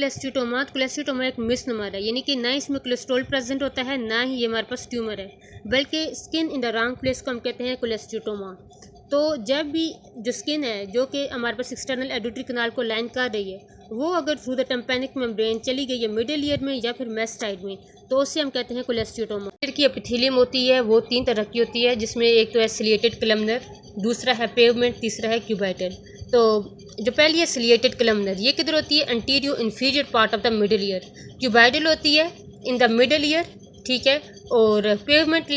कोलेस्ट्रोमा एक मिसनमर है, यानी कि ना इसमें कोलेस्ट्रॉल प्रेजेंट होता है, ना ही ये हमारे पास ट्यूमर है, बल्कि skin in the wrong place को हम कहते हैं कोलेस्ट्रोमा। तो जब भी जो स्किन है जो कि हमारे पास एक्सटर्नल एडुटरी कनाल को लाइन कर रही है, वो अगर थ्रू द टेम्पैनिक मेम्ब्रेन चली गई है मिडिल ईयर में या फिर मेस्टाइड में, तो उससे हम कहते हैं कोलेस्ट्रोमा। ईयर की एपिथेलियम होती है वो 3 तरह की होती है, जिसमें एक तो है सिलिएटेड कलमनर, दूसरा है पेवमेंट, तीसरा है क्यूबाइटल। तो जो पहली है सिलिएटेड कलमनर, ये किधर होती है? Anterior inferior part of the middle year. Cubital होती है इन द मिडिल ईयर, ठीक है। और पेवमेंट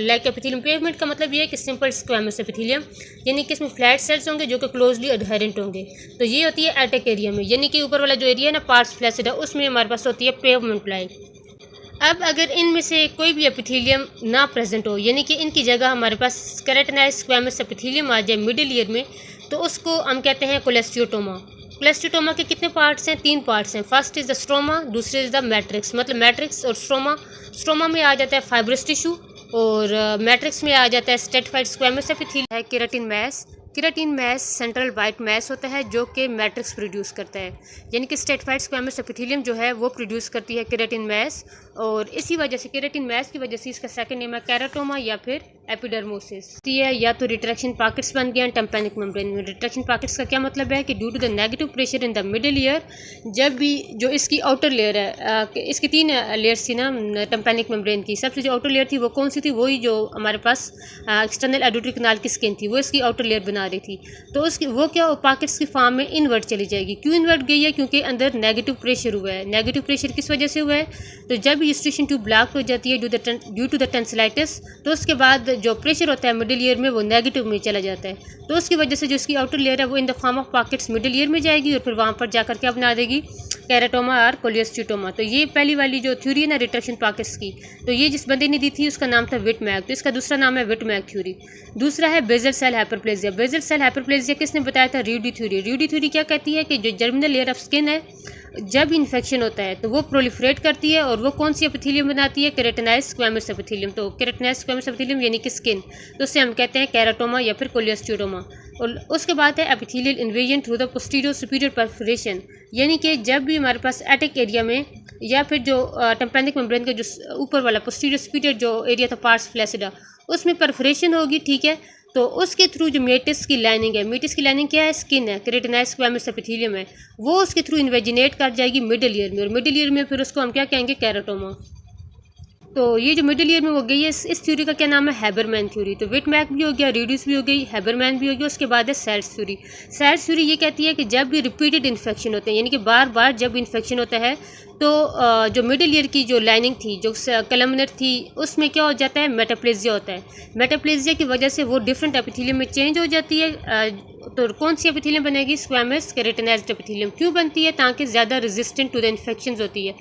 लाइक एपिथेलियम, पेवमेंट का मतलब ये है कि सिंपल स्क्वैमस एपिथेलियम, यानी कि इसमें फ्लैट सेल्स होंगे जो कि क्लोजली अडहेरेंट होंगे। तो ये होती है एटेक एरिया में, यानी कि ऊपर वाला जो एरिया है ना पार्ट्स फ्लैसिडा, उसमें हमारे पास होती है पेवमेंट लाइक। अब अगर इनमें से कोई भी एपिथेलियम ना प्रेजेंट हो, यानी कि इनकी जगह हमारे पास केराटिनाइज्ड स्क्वैमस एपिथेलियम आ जाए मिडिल ईयर में, तो उसको हम कहते हैं कोलेस्ट्रोमा। कोलेस्ट्रोमा के कितने पार्ट्स हैं? 3 पार्ट्स हैं। फर्स्ट इज़ द स्ट्रोमा, दूसरे इज़ द मैट्रिक्स, मतलब मैट्रिक्स और स्ट्रोमा। स्ट्रोमा में आ जाता है फाइब्रस टिश्यू और मैट्रिक्स में आ जाता है स्ट्रेटिफाइड स्क्वैमस एपिथेलियम है। Keratin mass, keratin mass central white mass होता है जो कि मैट्रिक्स प्रोड्यूस करता है, यानी कि स्ट्रेटिफाइड स्क्वैमस एपिथेलियम जो है वो प्रोड्यूस करती है केराटिन मैस, और इसी वजह से केराटिन मैस की वजह से इसका सेकंड नेम है केराटोमा या फिर एपिडर्मोसिस। या तो रिट्रैक्शन पॉकेट्स बन गया टेम्पैनिक मेम्ब्रेन में। रिट्रैक्शन पॉकेट्स का क्या मतलब है कि due to the negative pressure in the middle ear, जब भी जो इसकी आउटर लेयर है, इसकी 3 लेयर्स थी ना टेम्पैनिक मेम्ब्रेन की, सबसे जो आउटर लेयर थी वो कौन सी थी? वही जो हमारे पास एक्सटर्नल एडुटरी कनाल की स्किन थी, वो इसकी आउटर लेयर बना रही थी। तो उसकी वो क्या पॉकेट्स की फॉर्म में इनवर्ट चली जाएगी। क्यों इनवर्ट गई है? क्योंकि अंदर नेगेटिव प्रेशर हुआ है। नेगेटिव प्रेशर किस वजह से हुआ है? तो जब यूस्ट्रेशन ट्यूब ब्लॉक हो जाती है ड्यू टू द टेंसिलाइटिस, तो उसके बाद जो प्रेशर होता है मिडिल ईयर में वो नेगेटिव में चला जाता है। तो उसकी वजह से जो इसकी आउटर लेयर है वो in the form of pockets middle ear में जाएगी और फिर वहाँ पर जाकर क्या बना देगी? केराटोमा और कोलेस्ट्रोमा। तो ये पहली वाली जो थ्योरी है ना रिट्रैक्शन पॉकेट्स की, तो ये जिस बंदे ने दी थी उसका नाम था विटमैक, तो इसका दूसरा नाम है विटमैक थ्योरी। दूसरा है basal cell hyperplasia. Basal cell hyperplasia किसने बताया था? र्यूडी थ्योरी। र्यूडी थ्योरी क्या कहती है कि जो जर्मिनल लेयर ऑफ स्किन है, जब इन्फेक्शन होता है तो वो प्रोलिफरेट करती है और वो कौन सी एपिथेलियम बनाती है? Keratinized squamous epithelium. तो केराटिनाइज्ड स्क्वैमस एपिथेलियम यानी कि स्किन, तो उससे हम कहते हैं केराटोमा या फिर कोलेस्ट्रोमा। और उसके बाद है epithelial invasion through the posterior superior perforation, यानी कि जब भी हमारे पास एटिक एरिया में या फिर जो टेम्पैनिक मेम्ब्रेन का जो ऊपर वाला पोस्टीरियर सुपीरियर जो एरिया था पार्ट्स फ्लैसिडा, उसमें परफोरेशन होगी, ठीक है। तो उसके थ्रू जो मेटिस की लाइनिंग है, मेटिस की लाइनिंग क्या है? स्किन है, केराटिनाइज्ड स्क्वैमस एपिथेलियम है, वो उसके थ्रू इन्वेजिनेट कर जाएगी मिडिल ईयर में, और मिडिल ईयर में फिर उसको हम क्या कहेंगे? केराटोमा। तो ये जो मिडिल ईयर में हो गई है, इस थ्योरी का क्या नाम है? हैबरमैन थ्योरी। तो विटमैक भी हो गया, रीड्यूस भी हो गई, हैबरमैन भी हो गया। उसके बाद है सेल्स थ्योरी। सेल्स थ्योरी ये कहती है कि जब भी रिपीटेड इन्फेक्शन होते हैं, यानी कि बार बार जब इन्फेक्शन होता है, तो जो मिडिल ईयर की जो लाइनिंग थी, जो कलमनर थी, उसमें क्या हो जाता है? मेटाप्लेजिया होता है। मेटाप्लेजिया की वजह से वो डिफरेंट एपिथेलियम में चेंज हो जाती है। तो कौन सी एपिथेलियम बनेगी? Squamous keratinized epithelium. क्यों बनती है? ताकि ज़्यादा रेजिस्टेंट टू द इन्फेक्शन होती है।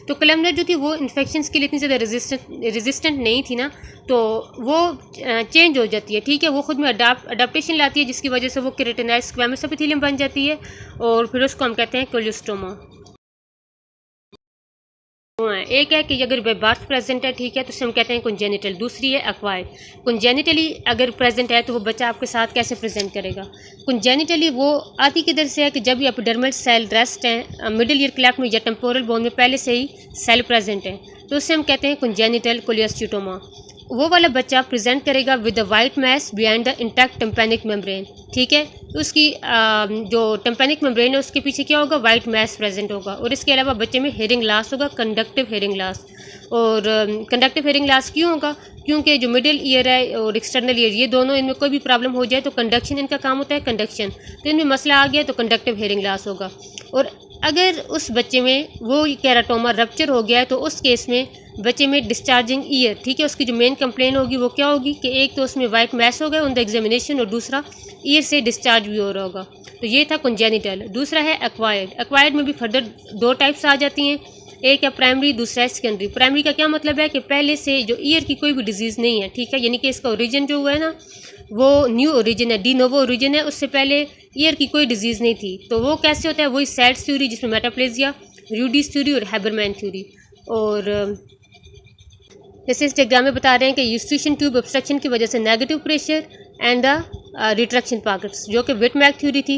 तो कलमनर जो थी वो इन्फेक्शंस के लिए इतनी ज़्यादा रेजिस्टेंट नहीं थी ना, तो वो चेंज हो जाती है, ठीक है। वो खुद में अडाप्टेशन लाती है, जिसकी वजह से वो केराटिनाइज्ड स्क्वैमस एपिथेलियम बन जाती है, और फिर उसको हम कहते हैं कोलेस्ट्रोमा। एक है कि अगर बर्थ प्रेजेंट है, ठीक है, तो उसे हम कहते हैं कंजेनिटल। दूसरी है एक्वायर्ड। कंजेनिटली अगर प्रेजेंट है तो वो बच्चा आपके साथ कैसे प्रेजेंट करेगा? कंजेनिटली वो आती किधर से है कि जब ये एपिडर्मल सेल रेस्ट हैं मिडिल ईयर क्लैफ्ट में या टेम्पोरल बोन में पहले से ही सेल प्रेजेंट है, तो उससे हम कहते हैं कंजेनिटल कोलेस्ट्रोमा। वो वाला बच्चा प्रेजेंट करेगा with the white mass behind the intact tympanic membrane, ठीक है। तो उसकी जो टेम्पैनिक मेम्ब्रेन है उसके पीछे क्या होगा? वाइट मैस प्रेजेंट होगा। और इसके अलावा बच्चे में हेयरिंग लॉस होगा, कंडक्टिव हेयरिंग लॉस। और कंडक्टिव हेयरिंग लॉस क्यों होगा? क्योंकि जो मिडिल ईयर है और एक्सटर्नल ईयर, ये दोनों इनमें कोई भी प्रॉब्लम हो जाए तो कंडक्शन इनका काम होता है, कंडक्शन, तो इनमें मसला आ गया तो कंडक्टिव हेयरिंग लॉस होगा। और अगर उस बच्चे में वो केराटोमा रप्चर हो गया है तो उस केस में बच्चे में डिस्चार्जिंग ईयर, ठीक है, उसकी जो मेन कंप्लेन होगी वो क्या होगी कि एक तो उसमें वाइट मैस होगा ऑन द एग्जामिनेशन, और दूसरा ईयर से डिस्चार्ज भी हो रहा होगा। तो ये था कंजेनिटल। दूसरा है एक्वायर्ड। एक्वायर्ड में भी फर्दर 2 टाइप्स आ जाती हैं, एक है प्राइमरी, दूसरा है सेकेंडरी। प्राइमरी का क्या मतलब है कि पहले से जो ईयर की कोई भी डिजीज़ नहीं है, ठीक है, यानी कि इसका ओरिजिन जो हुआ है ना वो न्यू ओरिजिन है, डी नोवो ओरिजिन है, उससे पहले ईयर की कोई डिजीज़ नहीं थी। तो वो कैसे होता है? वही सेल्स थ्योरी जिसमें मेटाप्लेजिया, र्यूडीज थ्योरी और हैबरमैन थ्योरी। और जैसे इस डायग्राम में बता रहे हैं कि यूस्ट्रेशन ट्यूब ऑब्स्ट्रक्शन की वजह से negative pressure and the retraction pockets, जो कि विटमैक थ्योरी थी।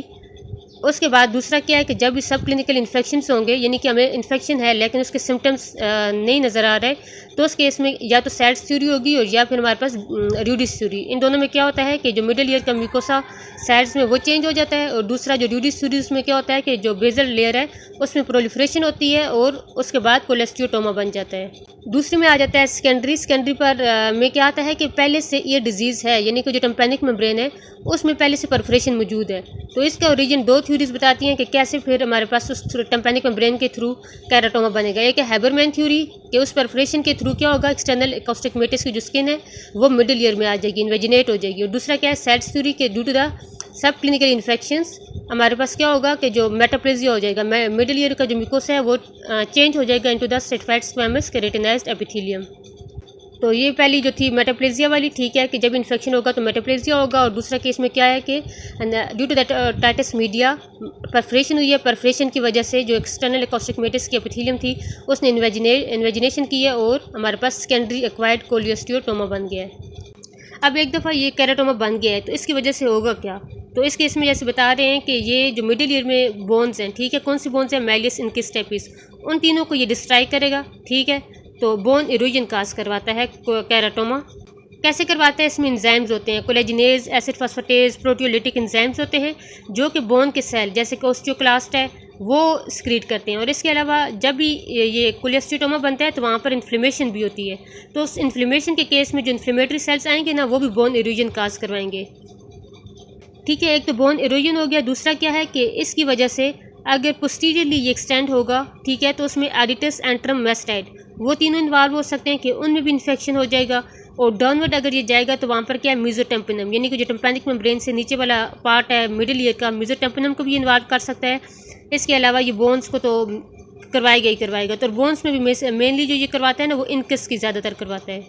उसके बाद दूसरा क्या है कि जब भी सब क्लिनिकल इन्फेक्शंस होंगे, यानी कि हमें इन्फेक्शन है लेकिन उसके सिम्टम्स नहीं नज़र आ रहे, तो उस केस में या तो सैड्स थ्योरी होगी और या फिर हमारे पास र्यूडिस थ्योरी। इन दोनों में क्या होता है कि जो मिडल ईयर का म्यूकोसा सैड्स में वो चेंज हो जाता है, और दूसरा जो र्यूडिस थ्योरी उसमें क्या होता है कि जो बेजल लेयर है उसमें प्रोलिफरेशन होती है और उसके बाद कोलेस्टियोटोमा बन जाता है। दूसरे में आ जाता है सेकेंडरी पर में क्या आता है कि पहले से ये डिजीज़ है, यानी कि जो टिम्पैनिक मेम्ब्रेन है उसमें पहले से परफोरेशन मौजूद है। तो इसका ओरिजिन दो थ्योरीज बताती हैं कि कैसे फिर हमारे पास उस टिम्पैनिक मेम्ब्रेन के थ्रू केराटोमा बनेगा। एक है हैबरमैन थ्योरी कि उस परफोरेशन के थ्रू क्या होगा, एक्सटर्नल एकोस्टिक मेटिस की जो स्किन है वो मिडिल ईयर में आ जाएगी, इन्वेजिनेट हो जाएगी। और दूसरा क्या है सैड्स थ्योरी के due to the subclinical infections हमारे पास क्या होगा कि जो मेटाप्लेजिया हो जाएगा, मिडिल ईयर का जो म्यूकोसा है वो चेंज हो जाएगा into the stratified squamous keratinized epithelium. तो ये पहली जो थी मेटाप्लेजिया वाली, ठीक है कि जब इन्फेक्शन होगा तो मेटाप्लेजिया होगा। और दूसरा केस में क्या है कि due to that otitis media perforation हुई है, परफोरेशन की वजह से जो एक्सटर्नल एकोस्टिक मेटिस की एपिथेलियम थी उसने इन्वेजिनेशन की है और हमारे पास सेकेंडरी एक्वायर्ड कोलियोस्टियोटोमा बन गया है। अब एक दफ़ा ये केराटोमा बन गया है तो इसकी वजह से होगा क्या, तो इस केस में जैसे बता रहे हैं कि ये जो मिडिल ईयर में बोन्स हैं, ठीक है, कौन सी बोन्स हैं, मैलियस इनकिस स्टेपिस, उन तीनों को ये डिस्ट्राई करेगा, ठीक है। तो बोन इरोजन काज करवाता है केराटोमा। कैसे करवाता है, इसमें इंजाइम्स होते हैं, कोलेजिनेज, एसिड फास्फेटेज, प्रोटियोलिटिक इंजाइम्स होते हैं जो कि बोन के सेल जैसे कि ओस्टियोक्लास्ट है वो स्क्रीट करते हैं। और इसके अलावा जब भी ये कोलेस्टियोटोमा बनता है तो वहाँ पर इन्फ्लेमेशन भी होती है, तो उस इन्फ्लेमेशन के केस में जो इन्फ्लेमेटरी सेल्स आएंगे ना वो भी बोन इरोजन काज करवाएंगे, ठीक है। एक तो बोन इरोजन हो गया, दूसरा क्या है कि इसकी वजह से अगर पोस्टीरियरली ये एक्सटेंड होगा, ठीक है, तो उसमें एडिटस एंट्रम वेस्टाइड वो तीनों इन्वॉल्व हो सकते हैं कि उनमें भी इन्फेक्शन हो जाएगा। और डाउनवर्ड अगर ये जाएगा तो वहाँ पर क्या है मीजोटेम्पिनम, यानी कि जो टिम्पैनिक मेम्ब्रेन से नीचे वाला पार्ट है मिडिल ईयर का, मीजोटेम्पिनम को भी इन्वॉल्व कर सकता है। इसके अलावा ये बोन्स को तो करवाएगा ही करवाएगा, तो बोन्स में भी मेनली जो ये करवाता है ना वो इनकस की ज़्यादातर करवाता है।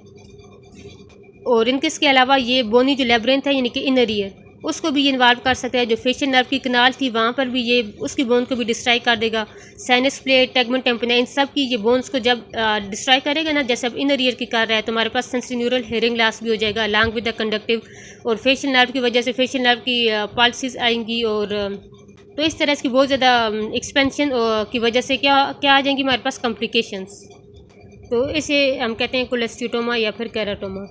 और इनकस के अलावा ये बोनी जो लेब्रिंथ है यानी कि इनर ईयर उसको भी इन्वॉल्व कर सकता है। जो फेशियल नर्व की कनाल थी वहाँ पर भी ये उसकी बोन को भी डिस्ट्रॉय कर देगा। साइनस प्लेट, टेगमेंट टेम्पिना, इन सब की ये बोन्स को जब डिस्ट्रॉय करेगा ना, जैसे अब इनर ईयर की कर रहा है, तो हमारे पास सेंसरी न्यूरल हेयरिंग लॉस भी हो जाएगा अलॉन्ग विद द कंडक्टिव। और फेशियल नर्व की वजह से फेशियल नर्व की पल्सेस आएंगी, और तो इस तरह इसकी बहुत ज़्यादा एक्सपेंशन की वजह से क्या आ जाएंगी हमारे पास कॉम्प्लिकेशंस। तो इसे हम कहते हैं कोलेस्टियोटोमा या फिर केराटोमा।